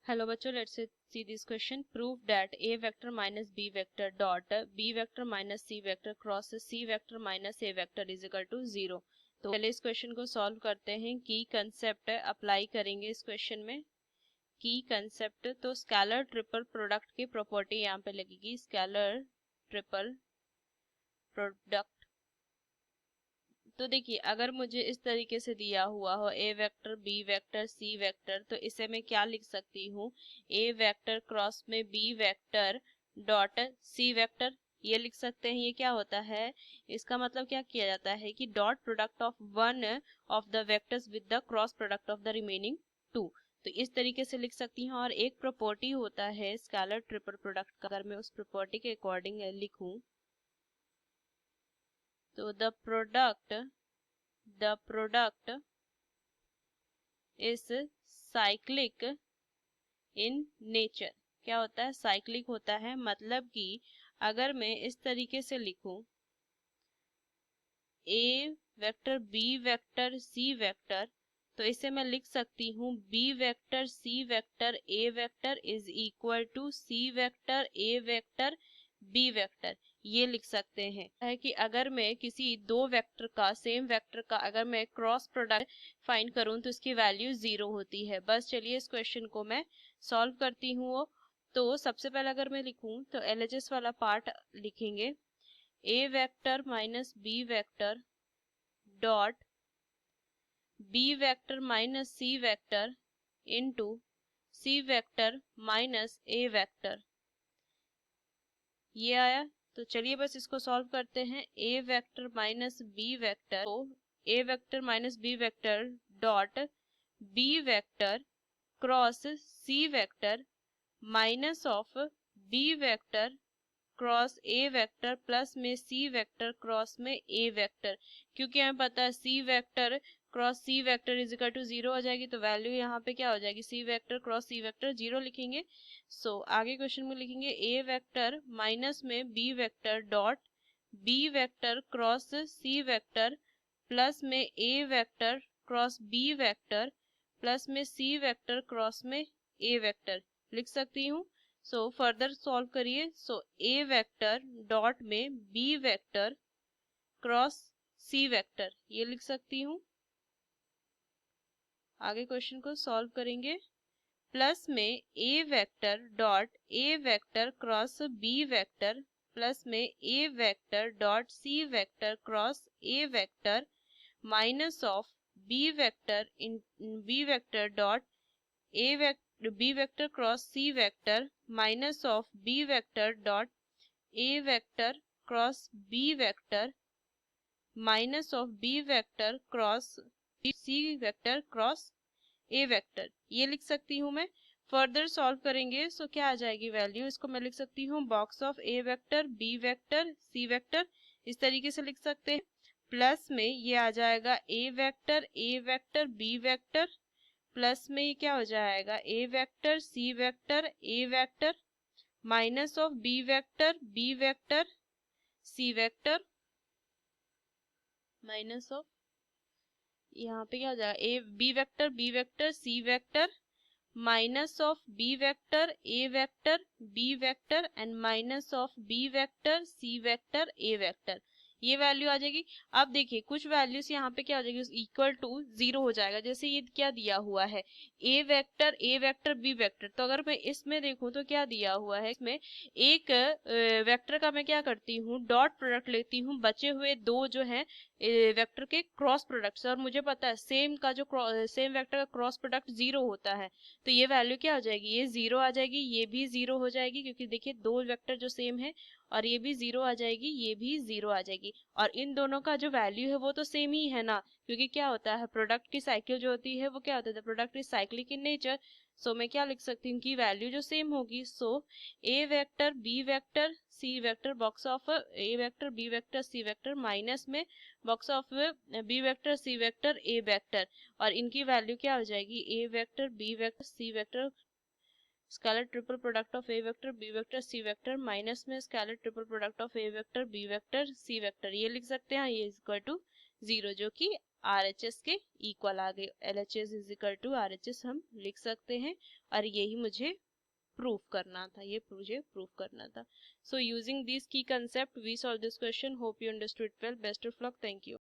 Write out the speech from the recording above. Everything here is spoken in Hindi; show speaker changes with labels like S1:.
S1: हेलो बच्चों, let's see this question. Prove that a vector minus b vector dot b vector minus c vector cross c vector minus a vector is equal to 0। तो पहले इस क्वेश्चन को सॉल्व करते हैं। की कंसेप्ट अप्लाई करेंगे इस क्वेश्चन में। की कंसेप्ट तो स्केलर ट्रिपल प्रोडक्ट की प्रॉपर्टी यहाँ पे लगेगी। स्केलर ट्रिपल प्रोडक्ट, तो देखिए अगर मुझे इस तरीके से दिया हुआ हो a vector b vector c vector, तो इसे मैं क्या लिख सकती हूँ, a वेक्टर क्रॉस में b vector dot c vector, ये लिख सकते हैं। ये क्या होता है, इसका मतलब क्या किया जाता है कि dot product of one of the vectors with the cross product of the remaining to. तो इस तरीके से लिख सकती हूँ। और एक प्रॉपर्टी होता है स्केलर ट्रिपल प्रोडक्ट का, अगर मैं उस प्रॉपर्टी के अकॉर्डिंग लिखूं तो the product is cyclic in nature. क्या होता है, साइक्लिक होता है। मतलब कि अगर मैं इस तरीके से लिखूं a vector b vector c vector, तो इसे मैं लिख सकती हूँ b vector c vector a vector is equal to c vector a vector b vector, ये लिख सकते हैं। है कि अगर मैं किसी दो वेक्टर का, सेम वेक्टर का अगर मैं क्रॉस प्रोडक्ट फाइंड करूं तो इसकी वैल्यू 0 होती है। बस चलिए इस क्वेश्चन को मैं सॉल्व करती हूँ। तो सबसे पहले अगर मैं लिखूं तो एलएचएस वाला पार्ट लिखेंगे, a vector minus b vector dot b vector minus c vector into c vector minus a vector, ये आया। तो चलिए बस इसको सॉल्व करते हैं। a vector minus b vector, तो a vector minus b vector dot b vector cross c vector minus of b vector cross a vector plus में c वेक्टर क्रॉस में a वेक्टर, क्योंकि हमें पता है c vector cross c vector is equal to 0 हो जाएगी। तो वैल्यू यहाँ पे क्या हो जाएगी, c vector cross c vector 0 लिखेंगे। सो आगे क्वेश्चन में लिखेंगे a वेक्टर माइनस में b vector dot b vector cross c vector plus में a vector cross b vector plus में c वेक्टर क्रॉस में a वेक्टर लिख सकती हूँ। सो फर्दर सॉल्व करिए। सो a वेक्टर डॉट में b vector cross c vector, ये लिख सकती हूँ। आगे क्वेश्चन को सॉल्व करेंगे। प्लस में a vector dot a vector cross b vector plus में a vector dot c vector cross a vector minus of b vector in b vector dot a vector b vector cross c vector minus of b vector dot a vector cross b vector minus of b vector cross c vector cross a vector, ये लिख सकती हूँ मैं। फर्दर सॉल्व करेंगे सो क्या आ जाएगी वैल्यू, इसको मैं लिख सकती हूँ box of a vector b vector c vector, इस तरीके से लिख सकते हैं। प्लस में ये आ जाएगा a vector b vector plus में ये क्या हो जाएगा a vector c vector a vector minus of b vector c vector minus of, यहाँ पे क्या हो जाएगा b vector c vector minus of b vector a vector b vector and minus of b vector c vector a vector, ये वैल्यू आ जाएगी। अब देखिए कुछ वैल्यूज यहाँ पे क्या हो जाएगी, इक्वल टू 0 हो जाएगा। जैसे ये क्या दिया हुआ है a वेक्टर b वेक्टर, तो अगर मैं इसमें देखूं तो क्या दिया हुआ है, इसमें एक वेक्टर का मैं क्या करती हूँ, डॉट प्रोडक्ट लेती हूँ, बचे हुए दो जो है वेक्टर के क्रॉस प्रोडक्ट, और मुझे पता है सेम वेक्टर का क्रॉस प्रोडक्ट 0 होता है। तो ये वैल्यू क्या हो जाएगी, ये 0 आ जाएगी, ये भी 0 हो जाएगी, क्योंकि देखिए दो वेक्टर जो सेम है, और ये भी 0 आ जाएगी, ये भी 0 आ जाएगी। और इन दोनों का जो वैल्यू है वो तो सेम ही है ना, क्योंकि क्या होता है प्रोडक्ट की साइकिल जो होती है वो क्या होता है, product is cyclic in nature. So मैं क्या लिख सकती हूँ कि वैल्यू जो सेम होगी। So a vector b vector c vector box of a vector b vector c vector minus में box of b vector c vector a vector, और इनकी वैल्यू क्या हो जाएगी, a vector b vector c vector scalar triple product of a vector b vector c vector minus में scalar triple product of a vector b vector c vector, ये लिख सकते हैं। ये इज इक्वल टू 0, जो कि RHS के इक्वल आ गए। LHS is equal to RHS हम लिख सकते हैं और यही मुझे प्रूफ करना था, ये मुझे प्रूफ करना था। So using this key concept we solve this question. Hope you understood well. Best of luck. Thank you.